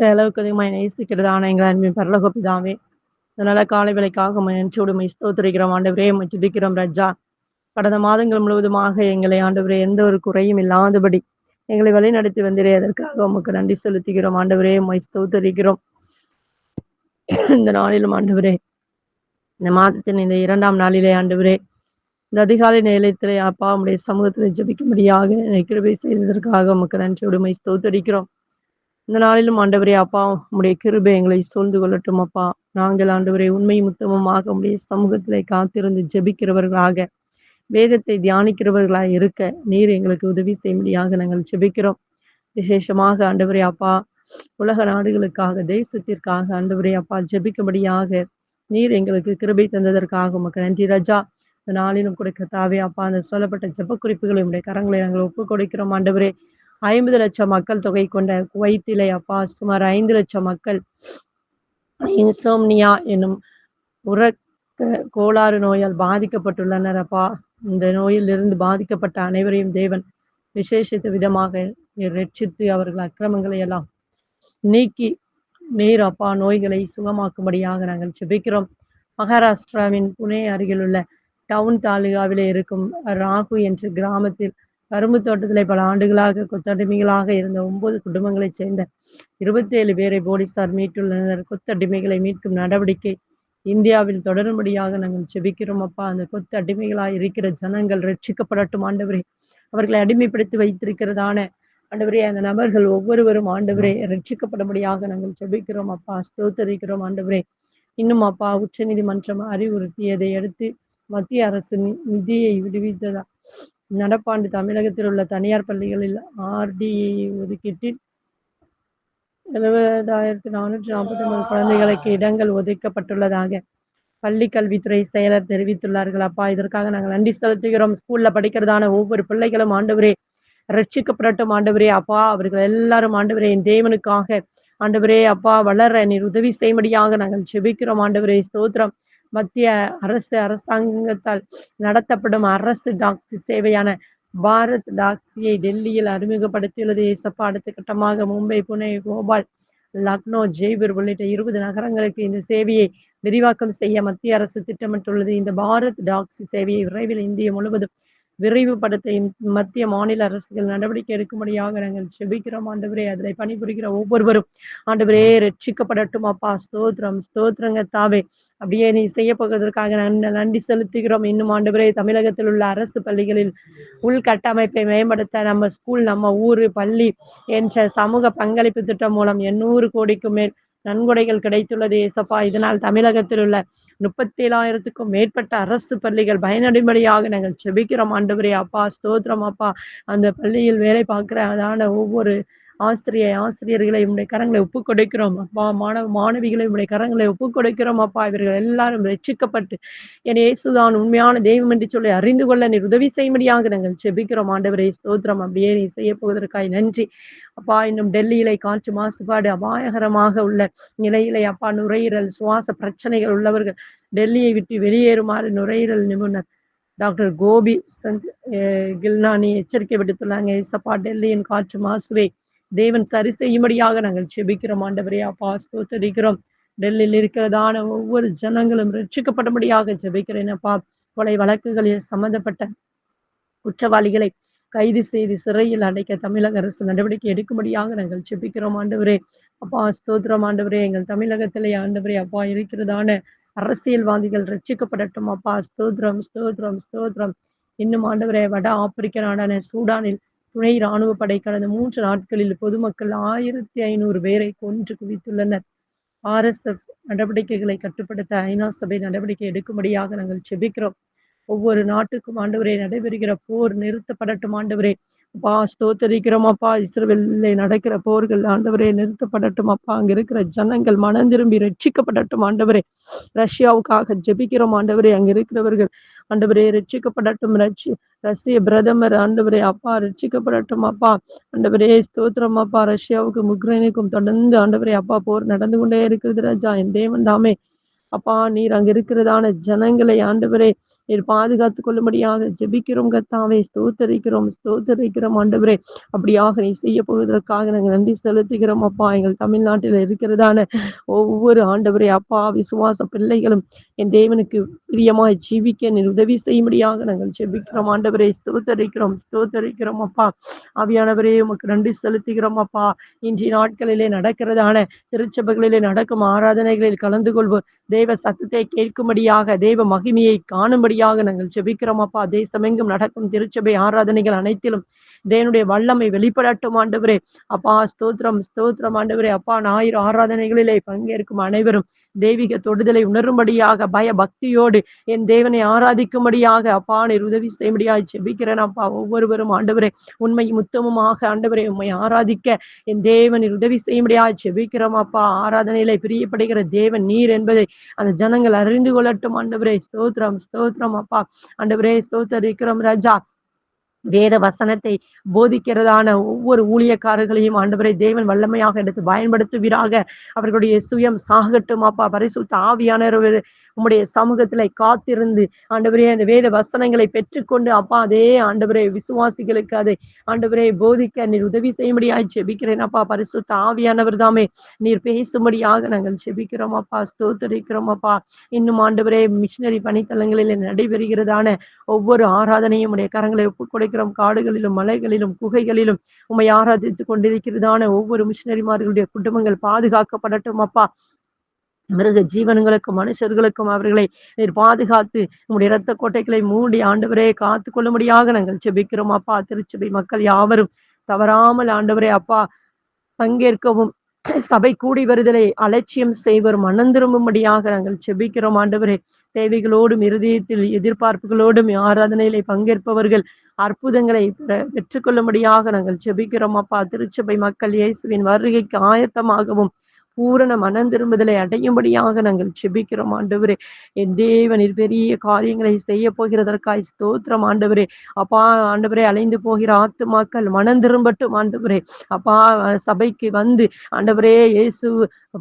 அளவுக்கு அதிகமாய் நேசிக்கிறதான எங்கள் அன்பின் பரலோக பிதாவே, அதனால காலை வேளைக்காக உம்மை நன்றியோடு உம்மை ஸ்தோத்திரிக்கிறோம் ஆண்டவரே, உம்மை துதிக்கிறோம் ராஜா. கடந்த மாதங்கள் முழுவதுமாக எங்களை ஆண்டவரே எந்த ஒரு குறையும் இல்லாதபடி எங்களை வழிநடத்தி வந்தீரே, அதற்காக உமக்கு நன்றி செலுத்துகிறோம் ஆண்டவரே, உம்மை ஸ்தோத்திரிக்கிறோம். இந்த நாளிலும் ஆண்டவரே, இந்த மாதத்தின் இந்த 2ஆம் நாளிலே ஆண்டவரே, இந்த அதிகாலை நேரத்திலே அப்பா உம்முடைய சமூகத்திலே ஜெபிக்கும்படியாக எனக்கு கிருபை செய்ததற்காக உமக்கு நன்றியோடு உம்மை ஸ்தோத்திரிக்கிறோம். இந்த நாளிலும் ஆண்டவரே அப்பா உம்முடைய கிருபை எங்களை சூழ்ந்து கொள்ளட்டும் அப்பா. நாங்கள் ஆண்டவரே உண்மையும் உத்தமமாக உம்முடைய சமூகத்திலே காத்திருந்து ஜெபிக்கிறவர்களாக, வேதத்தை தியானிக்கிறவர்களாக இருக்க நீர் எங்களுக்கு உதவி செய்யும்படியாக நாங்கள் ஜெபிக்கிறோம். விசேஷமாக ஆண்டவரே அப்பா, உலக நாடுகளுக்காக, தேசத்திற்காக ஆண்டவரே அப்பா ஜெபிக்கும்படியாக நீர் எங்களுக்கு கிருபை தந்ததற்காக உமக்கு நன்றி ராஜா. இந்த நாளிலும் கூட கர்த்தாவே அப்பா, அந்த சொல்லப்பட்ட ஜெப குறிப்புகளை உம்முடைய கரங்களை நாங்கள் ஒப்புக் கொடுக்கிறோம் ஆண்டவரே. 50,00,000 மக்கள் தொகை கொண்ட குவைத்திலே அப்பா சுமார் 5,00,000 மக்கள் இன்சோம்னியா என்னும் உறக்க கோளாறு நோயால் பாதிக்கப்பட்டுள்ளனர் அப்பா. இந்த நோயிலிருந்து பாதிக்கப்பட்ட அனைவரையும் தேவன் விசேஷித்த விதமாக இரட்சித்து அவர்கள் அக்கிரமங்களை எல்லாம் நீக்கி நீர் அப்பா நோய்களை சுகமாக்கும்படியாக நாங்கள் ஜெபிக்கிறோம். மகாராஷ்டிராவின் புனே அருகிலுள்ள டவுன் தாலுகாவிலே இருக்கும் ராகு என்ற கிராமத்தில் கரும்பு தோட்டத்திலே பல ஆண்டுகளாக கொத்தடிமைகளாக இருந்த 9 குடும்பங்களைச் சேர்ந்த 27 பேரை போலீசார் மீட்டுள்ளனர். கொத்தடிமைகளை மீட்கும் நடவடிக்கை இந்தியாவில் தொடரும்படியாக நாங்கள் ஜெபிக்கிறோம் அப்பா. அந்த கொத்து அடிமைகளாய் இருக்கிற ஜனங்கள் ரட்சிக்கப்படட்டும் ஆண்டவரே. அவர்களை அடிமைப்படுத்தி வைத்திருக்கிறதான ஆண்டவரே அந்த நபர்கள் ஒவ்வொருவரும் ஆண்டவரே ரட்சிக்கப்படும்படியாக நாங்கள் ஜெபிக்கிறோம் அப்பா. ஸ்தோத்தரிக்கிறோம் ஆண்டவரே. இன்னும் அப்பா உச்சநீதிமன்றம் அறிவுறுத்தியதை அடுத்து மத்திய அரசு நிதியை விடுவித்ததா நடப்பாண்டு தமிழகத்தில் உள்ள தனியார் பள்ளிகளில் ஆர்டிஇ ஒதுக்கீட்டில் 70,449 குழந்தைகளுக்கு இடங்கள் ஒதுக்கப்பட்டுள்ளதாக பள்ளி கல்வித்துறை செயலர் தெரிவித்துள்ளார்கள் அப்பா. இதற்காக நாங்கள் நன்றி செலுத்துகிறோம். ஸ்கூல்ல படிக்கிறதான ஒவ்வொரு பிள்ளைகளும் ஆண்டவரே ரட்சிக்கப்படட்டும் ஆண்டவரே அப்பா. அவர்கள் எல்லாரும் ஆண்டவரே என் தேவனுக்காக ஆண்டவரே அப்பா வளர நீர் உதவி செய்யும்படியாக நாங்கள் ஜெபிக்கிறோம் ஆண்டவரே. ஸ்தோத்திரம். மத்திய அரசாங்கத்தால் நடத்தப்படும் அரசு டாக்ஸி சேவையான பாரத் டாக்ஸியை டெல்லியில் அறிமுகப்படுத்தியுள்ளது ஏசப்பா. அடுத்த கட்டமாக மும்பை, புனே, போபால், லக்னோ, ஜெய்ப்பூர் உள்ளிட்ட 20 நகரங்களுக்கு இந்த சேவையை விரிவாக்கம் செய்ய மத்திய அரசு திட்டமிட்டுள்ளது. இந்த பாரத் டாக்ஸி சேவையை விரைவில் இந்தியா முழுவதும் விரைவுபடுத்த மத்திய மாநில அரசுகள் நடவடிக்கை எடுக்கும்படியாக நாங்கள் ஜெபிக்கிறோம் ஆண்டவரே. அதில் பணிபுரிகிற ஒவ்வொருவரும் ஆண்டவரே ரட்சிக்கப்படட்டும் அப்பா. ஸ்தோத்திரம் ஸ்தோத்திரங்க தாவே. அப்படியே நீ செய்ய போவதற்காக நன்றி செலுத்துகிறோம். இன்னும் ஆண்டவரே தமிழகத்தில் உள்ள அரசு பள்ளிகளில் உள்கட்டமைப்பை மேம்படுத்த நம்ம ஸ்கூல், நம்ம ஊரு, பள்ளி என்ற சமூக பங்களிப்பு திட்டம் மூலம் 800 கோடிக்கும் மேல் நன்கொடைகள் கிடைத்துள்ளது ஏசப்பா. இதனால் தமிழகத்தில் உள்ள 37,000க்கும் மேற்பட்ட அரசு பள்ளிகள் பயனடைம்படியாக நாங்கள் ஜெபிக்கிறோம் ஆண்டவரே அப்பா. ஸ்தோத்திரம் அப்பா. அந்த பள்ளியில் வேலை பார்க்கிற அதான ஒவ்வொரு ஆசிரியர்களை உம்முடைய கரங்களை ஒப்புக் கொடுக்கிறோம் அப்பா. மாணவிகளை உம்முடைய கரங்களை ஒப்புக் கொடுக்கிறோம் அப்பா. இவர்கள் எல்லாரும் ரட்சிக்கப்பட்டு என் இயேசுதான் உண்மையான தெய்வம் என்று சொல்லி அறிந்து கொள்ள நீர் உதவி செய்யும்படியாக நாங்கள் ஜெபிக்கிறோம் ஆண்டவரே. ஸ்தோத்திரம். அப்படியே நீ செய்ய போவதற்காய் நன்றி அப்பா. இன்னும் டெல்லியிலே காற்று மாசுபாடு அபாயகரமாக உள்ள நிலையிலே அப்பா நுரையீரல் சுவாச பிரச்சனைகள் உள்ளவர்கள் டெல்லியை விட்டு வெளியேறுமாறு நுரையீரல் நிபுணர் டாக்டர் கோபி சந்த் கில்னானி எச்சரிக்கை விடுத்துள்ளாங்க ஏசப்பா. டெல்லியின் காற்று மாசுவை தேவன் சரி செய்யும்படியாக நாங்கள் ஜெபிக்கிறோம் ஆண்டவரே அப்பா. ஸ்தோத்திரிக்கிறோம். டெல்லியில் இருக்கிறதான ஒவ்வொரு ஜனங்களும் ரட்சிக்கப்படும்படியாக ஜெபிக்கிறேன் அப்பா. கொலை வழக்குகளில் சம்பந்தப்பட்ட குற்றவாளிகளை கைது செய்து சிறையில் அடைக்க தமிழக அரசு நடவடிக்கை எடுக்கும்படியாக நாங்கள் ஜெபிக்கிறோம் ஆண்டவரே அப்பா. ஸ்தோத்திரம் ஆண்டவரே. எங்கள் தமிழகத்திலே ஆண்டவரே அப்பா இருக்கிறதான அரசியல்வாதிகள் ரட்சிக்கப்படட்டும் அப்பா. ஸ்தோத்திரம் ஸ்தோத்திரம் ஸ்தோத்திரம். இன்னும் ஆண்டவரே வட ஆப்பிரிக்க நாடான சூடானில் துணை இராணுவ படை கடந்த 3 நாட்களில் பொதுமக்கள் 1,500 பேரை கொன்று குவித்துள்ளனர். RSF நடவடிக்கைகளை கட்டுப்படுத்த ஐநா சபை நடவடிக்கை எடுக்கும்படியாக நாங்கள் ஜெபிக்கிறோம். ஒவ்வொரு நாட்டுக்கும் ஆண்டவரே நடைபெறுகிற போர் நிறுத்தப்படட்டும் ஆண்டவரே அப்பா. ஸ்தோத்தரிக்கிறோம் அப்பா. இஸ்ரவேலிலே நடக்கிற போர்கள் ஆண்டவரே நிறுத்தப்படட்டும் அப்பா. அங்க இருக்கிற ஜனங்கள் மனம் திரும்பி ரட்சிக்கப்படட்டும் ஆண்டவரே. ரஷ்யாவுக்காக ஜெபிக்கிறோம் ஆண்டவரே. அங்க இருக்கிறவர்கள் ஆண்டவரே ரட்சிக்கப்படட்டும். ரஷ்ய பிரதமர் ஆண்டவரே அப்பா ரட்சிக்கப்படட்டும் அப்பா. ஆண்டவரே ஸ்தோத்திரம் அப்பா. ரஷ்யாவுக்கும் உக்ரைனுக்கும் தொடர்ந்து ஆண்டவரே அப்பா போர் நடந்து கொண்டே இருக்கிறது ராஜா. என் தேவன் தாமே அப்பா நீர் அங்க இருக்கிறதான ஜனங்களை ஆண்டவரே நீர் பாதுகாத்துக் கொள்ளும்படியாக ஜெபிக்கிறோம் கர்த்தாவே. ஸ்தோத்தரிக்கிறோம், ஸ்தோத்தரிக்கிறோம் ஆண்டவரே. அப்படியாக நீ செய்ய போவதற்காக நாங்கள் நன்றி செலுத்துகிறோம் அப்பா. எங்கள் தமிழ்நாட்டில் இருக்கிறதான ஒவ்வொரு ஆண்டவரே அப்பா விசுவாச பிள்ளைகளும் என் தேவனுக்கு பிரியமாய் ஜீவிக்க நீர் உதவி செய்யும்படியாக நாங்கள் ஜெபிக்கிறோம் ஆண்டவரே. ஸ்தோத்தரிக்கிறோம், ஸ்தோத்தரிக்கிறோம் அப்பா. ஆவியானவரே உமக்கு நன்றி செலுத்துகிறோம் அப்பா. இன்றைய நாட்களிலே நடக்கிறதான திருச்சபைகளிலே நடக்கும் ஆராதனைகளில் கலந்து கொள்வோர் தேவ சத்தத்தை கேட்கும்படியாக, தேவ மகிமையை காணும்படியாக நாங்கள் ஜெபிக்கிறோம் அப்பா. தேசமெங்கும் நடக்கும் திருச்சபை ஆராதனைகள் அனைத்திலும் தேவனுடைய வல்லமை வெளிப்படட்டும் ஆண்டவரே. அப்பா ஸ்தோத்திரம், ஸ்தோத்திரம் ஆண்டவரே. அப்பா ஞாயிறு ஆராதனைகளிலே பங்கேற்கும் அனைவரும் தெய்வீக தொடுதலை உணரும்படியாக, பய பக்தியோடு என் தேவனை ஆராதிக்கும்படியாக அப்பா நீர் உதவி செய்யும்படியாக ஜெபிக்கிறேன் அப்பா. ஒவ்வொருவரும் ஆண்டவரே உண்மையும் உத்தமமாக ஆண்டவரே உம்மை ஆராதிக்க என் தேவனில் உதவி செய்யும்படியாக ஜெபிக்கிறோம் அப்பா. ஆராதனையிலே பிரியப்படுகிற தேவன் நீர் என்பதை அந்த ஜனங்கள் அறிந்து கொள்ளட்டும் ஆண்டவரே. ஸ்தோத்திரம், ஸ்தோத்திரம் அப்பா. ஆண்டவரே ஸ்தோத்தரிக்கிறோம் ராஜா. வேத வசனத்தை போதிக்கிறதான ஒவ்வொரு ஊழியக்காரர்களையும் ஆண்டவரை தேவன் வல்லமையாக எடுத்து பயன்படுத்துவீராக. அவர்களுடைய சுயம் சாகட்டும் அப்பா. பரிசுத்த ஆவியானவர் உம்முடைய சமூகத்துல காத்திருந்து ஆண்டவரே அந்த வேத வசனங்களை பெற்றுக்கொண்டு அப்பா அதே ஆண்டவரே விசுவாசிகளுக்கு அதை ஆண்டவரே போதிக்க நீர் உதவி செய்யும்படியாக ஜெபிக்கிறேன் அப்பா. பரிசுத்த ஆவியானவர் தாமே நீர் பேசும்படியாக நாங்கள் ஜெபிக்கிறோம் அப்பா. ஸ்தோத்தரிக்கிறோம் அப்பா. இன்னும் ஆண்டவரே மிஷினரி பணித்தலங்களில் நடைபெறுகிறதான ஒவ்வொரு ஆராதனையும் உடைய கரங்களை ஒப்புக் கொடுக்கிறோம். காடுகளிலும் மலைகளிலும் குகைகளிலும் உம்மை ஆராதித்துக் கொண்டிருக்கிறதான ஒவ்வொரு மிஷினரிமார்களுடைய குடும்பங்கள் பாதுகாக்கப்படட்டும் அப்பா. மிருக ஜீவன்களுக்கும் மனுஷர்களுக்கும் அவர்களை நீர் பாதுகாத்து உங்களுடைய இரத்த கோட்டைகளை மூடி ஆண்டவரே காத்து கொள்ளும்படியாக நாங்கள் ஜெபிக்கிறோம் அப்பா. திருச்சபை மக்கள் யாவரும் தவறாமல் ஆண்டவரே அப்பா பங்கேற்கவும் சபை கூடி வருதலை அலட்சியம் செய்வர் மனம் திரும்பும்படியாக நாங்கள் ஜெபிக்கிறோம் ஆண்டவரே. தேவைகளோடும் இருதயத்தில் எதிர்பார்ப்புகளோடும் ஆராதனையிலே பங்கேற்பவர்கள் அற்புதங்களை பெற்றுக்கொள்ளும்படியாக நாங்கள் ஜெபிக்கிறோம் அப்பா. திருச்சபை மக்கள் இயேசுவின் வருகைக்கு ஆயத்தமாகவும் பூரண மனம் திரும்புதலை அடையும்படியாக நாங்கள் ஜெபிக்கிறோம் ஆண்டவரே. என் தேவனில் பெரிய காரியங்களை செய்ய போகிறதற்காய் ஸ்தோத்திரம் ஆண்டவரே. அப்பா ஆண்டவரே அலைந்து போகிற ஆத்துமாக்கள் மனம் திரும்பட்டும் ஆண்டவரே. அப்பா சபைக்கு வந்து ஆண்டவரே இயேசு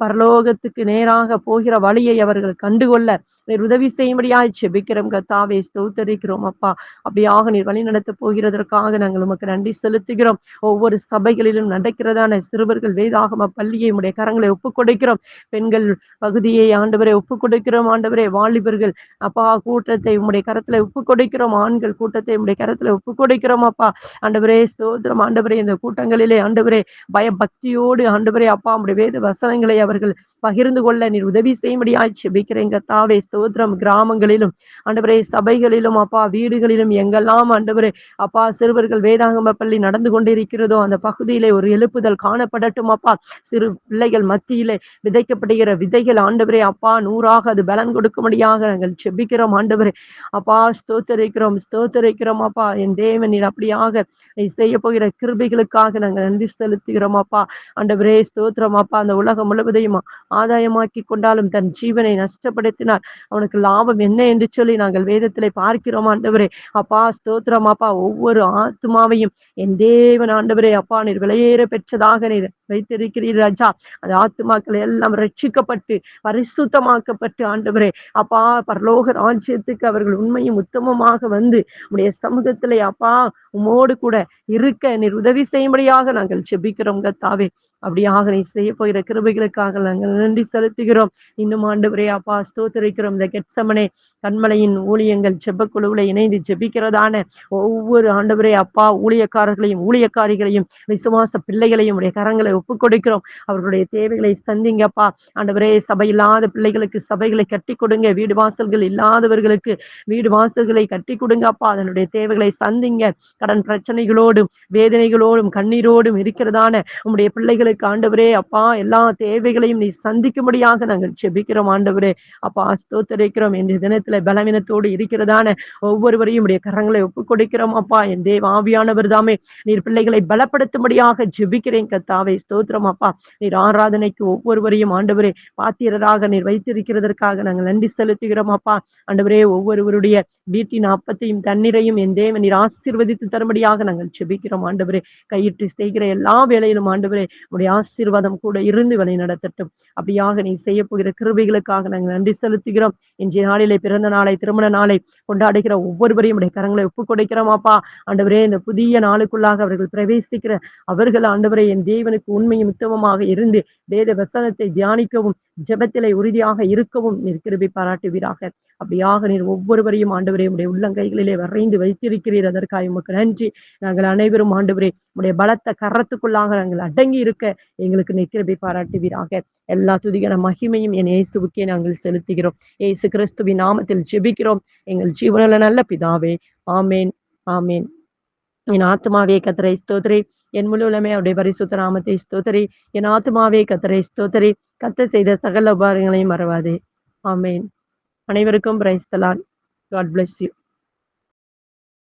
பரலோகத்துக்கு நேராக போகிற வழியை அவர்கள் கண்டுகொள்ள நீர் உதவி செய்யும்படியாய் ஜெபிக்கிறோம் கர்த்தாவே. ஸ்தோத்தரிக்கிறோம் அப்பா. அப்படியாக நீர் வழி நடத்த போகிறதற்காக நாங்கள் உமக்கு நன்றி செலுத்துகிறோம். ஒவ்வொரு சபைகளிலும் நடக்கிறதான சிறுவர்கள் வேதாகம பள்ளியை உடைய கரங்களை ஒப்புக் கொடுக்கிறோம். பெண்கள் பகுதியை ஆண்டவரை ஒப்புக் கொடுக்கிறோம் ஆண்டவரே. வாலிபர்கள் அப்பா கூட்டத்தை உம்முடைய கரத்துல ஒப்புக் கொடுக்கிறோம். ஆண்கள் கூட்டத்தை உம்முடைய கரத்துல ஒப்புக் கொடுக்கிறோம் அப்பா. ஆண்டவரே ஸ்தோத்திரம் ஆண்டவரே. இந்த கூட்டங்களிலே ஆண்டவரே பயபக்தியோடு ஆண்டவரே அப்பா உம்முடைய வேத வசனங்களை அவர்கள் பகிர்ந்து கொள்ள நீர் உதவி செய்யும்படியாய் ஜெபிக்கிறேன் கர்த்தாவே. ஸ்தோத்திரம். கிராமங்களிலும் ஆண்டவரே சபைகளிலும் அப்பா வீடுகளிலும் எங்கெல்லாம் ஆண்டவரே அப்பா சிறுவர்கள் வேதாகம பள்ளி நடந்து கொண்டிருக்கிறதோ அந்த பகுதியிலே ஒரு எழுப்புதல் காணப்படட்டும் அப்பா. சிறு பிள்ளைகள் மத்தியிலே விதைக்கப்படுகிற விதைகள் ஆண்டவரே அப்பா 100ஆக அது பலன் கொடுக்கும்படியாக நாங்கள் ஜெபிக்கிறோம் ஆண்டவரே. அப்பா ஸ்தோத்தரிக்கிறோம், ஸ்தோத்தரிக்கிறோம் அப்பா. என் தேவன் நீர் அப்படியாக நீ செய்ய போகிற கிருபைகளுக்காக நாங்கள் நன்றி செலுத்துகிறோம் அப்பா. ஆண்டவரே ஸ்தோத்திரம் அப்பா. அந்த உலகம் முழுவதையும் ஆதாயமாக்கி கொண்டாலும் தன் ஜீவனை நஷ்டப்படுத்தினார் அவனுக்கு லாபம் என்ன என்று சொல்லி நாங்கள் வேதத்திலே பார்க்கிறோம் ஆண்டவரே. அப்பா ஸ்தோத்திரம் அப்பா. ஒவ்வொரு ஆத்மாவையும் என் தேவன் ஆண்டவரே அப்பா நீர் விலையேற பெற்றதாக நீர் வைத்திருக்கிறீர் ராஜா. அந்த ஆத்மாக்கள் எல்லாம் ரட்சிக்கப்பட்டு பரிசுத்தமாக்கப்பட்டு ஆண்டவரே அப்பா பரலோக ராஜ்யத்துக்கு அவர்கள் உண்மையும் உத்தமமாக வந்து உடைய சமூகத்திலே அப்பா உமோடு கூட இருக்க நீர் உதவி செய்யும்படியாக நாங்கள் ஜெபிக்கிறோம் கர்த்தாவே. அப்படியாக நீ செய்ய போகிற கிருபைகளுக்காக நாங்கள் நன்றி செலுத்துகிறோம். இன்னும் ஆண்டவரே அப்பா ஸ்தோத்திரிக்கிறோம். இந்த கெத்சமனே கண்மலையின் ஊழியங்கள் ஜெபக்குழுவில் இணைந்து ஜெபிக்கிறதான ஒவ்வொரு ஆண்டவரே அப்பா ஊழியக்காரர்களையும் ஊழியக்காரிகளையும் விசுவாச பிள்ளைகளையும் உடைய கரங்களை ஒப்புக் கொடுக்கிறோம். அவர்களுடைய தேவைகளை சந்திங்கப்பா. ஆண்டவரே சபை இல்லாத பிள்ளைகளுக்கு சபைகளை கட்டி கொடுங்க. வீடு வாசல்கள் இல்லாதவர்களுக்கு வீடு வாசல்களை கட்டி கொடுங்கப்பா. அதனுடைய தேவைகளை சந்திங்க. கடன் பிரச்சனைகளோடும் வேதனைகளோடும் கண்ணீரோடும் இருக்கிறதான உம்முடைய பிள்ளைகளுக்கு ஆண்டவரே அப்பா எல்லா தேவைகளையும் நீ சந்திக்கும்படியாக நாங்கள் ஜெபிக்கிறோம் ஆண்டவரே. அப்பா ஸ்தோத்திரிக்கிறோம். இன்றைய தினத்துல பலவீனத்தோடு இருக்கிறதான ஒவ்வொருவரையும் உடைய கரங்களை ஒப்புக் கொடுக்கிறோம் அப்பா. என் தேவ ஆவியானவர் தாமே நீர் பிள்ளைகளை பலப்படுத்தும்படியாக ஜெபிக்கிறேன் கர்த்தாவே. ஸ்தோத்திரம் அப்பா. நீர் ஆராதனைக்கு ஒவ்வொருவரையும் ஆண்டவரே பாத்திரராக நீர் வைத்திருக்கிறதற்காக நாங்கள் நன்றி செலுத்துகிறோம் அப்பா. ஆண்டவரே ஒவ்வொருவருடைய வீட்டின் அப்பத்தையும் தண்ணீரையும் என் தேவன் நீர் ஆசீர்வதித்து தரும்படியாக நாங்கள் ஜெபிக்கிறோம் ஆண்டவரே. கையிட்டு செய்கிற எல்லா வேளையிலும் ஆண்டவரே உடைய ஆசீர்வாதம் கூட இருந்து வழி நடத்தட்டும். அப்படியாக நீ செய்ய போகிற கிருபைகளுக்காக நாங்கள் நன்றி செலுத்துகிறோம். இன்றைய நாளிலே பிறந்த பிறந்த நாளை, திருமண நாளை கொண்டாடுகிற ஒவ்வொருவரையும் உடைய கரங்களை ஒப்புக் கொடுக்கிறோம் அப்பா. ஆண்டவரே, இந்த புதிய நாளுக்குள்ளாக அவர்கள் பிரவேசிக்கிற அவர்கள் ஆண்டவரே என் தேவனுக்கு உண்மையும் உத்தமமாக இருந்து வேத வசனத்தை தியானிக்கவும், ஜெபத்திலே உறுதியாக இருக்கவும் நீர் கிருபை பாராட்டுவீராக. அப்படியாக நீர் ஒவ்வொருவரையும் ஆண்டவரே உடைய உள்ளங்கைகளிலே வரைந்து வைத்திருக்கிறீர். அதற்காக உமக்கு நன்றி. நாங்கள் அனைவரும் ஆண்டவரே உடைய பலத்த கரத்துக்குள்ளாக நாங்கள் அடங்கி இருக்க எங்களுக்கு நீர் கிருபை பாராட்டுவீராக. எல்லா துதிகன மகிமையும் என் இயேசுவுக்கே நாங்கள் செலுத்துகிறோம். இயேசு கிறிஸ்துவின் நாமத்தில் ஜெபிக்கிறோம் எங்கள் ஜீவனுள்ள நல்ல பிதாவே. ஆமேன், ஆமேன். என் ஆத்துமாவே கர்த்தரை ஸ்தோத்திரி, என் முழு உள்ளமே அவருடைய பரிசுத்த நாமத்தை ஸ்தோத்திரி. என் ஆத்துமாவே கர்த்தரை ஸ்தோத்திரி, கர்த்தர் செய்த சகல உபகாரங்களையும் மறவாதே. ஆமேன். அனைவருக்கும் praise the Lord. God bless you.